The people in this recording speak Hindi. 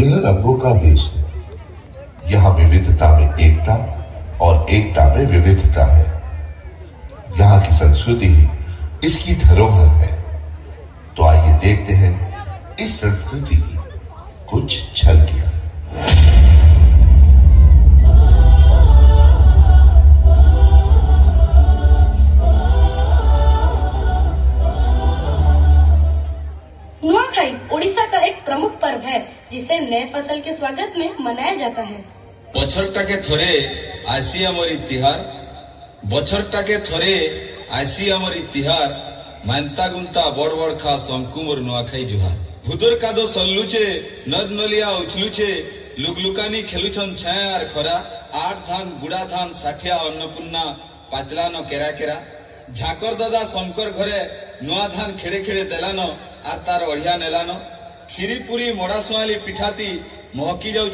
यह रंगों का देश है। यहाँ विविधता में एकता और एकता में विविधता है। यहाँ की संस्कृति ही इसकी धरोहर है। तो आइए देखते हैं इस संस्कृति की कुछ झलकियां। नुआखाई ओडिशा का एक प्रमुख पर्व है जिसे नए फसल के स्वागत में मनाया जाता है। बछरटाके थोरे आसी आमर तिहार, बछरटाके थोरे आसी आमर तिहार, मानता गुंता बड़ बड़ खा समकुमर नुआखाई जुहार। भुदर कादो सल्लुचे, नद नलिया उछलुचे, लुकलुकानी खेलुछन छाया आर खरा। आठ धान गुड़ा धान साठिया अन्नपूर्णा पातला न केरा केरा। झाकर दादा शंकर घरे नुआ धान खेड़े खेड़े देलान आर तार अढ़िया नेलान। खीरी पुरी मोड़ा सुआली पिठाती महकी जाऊ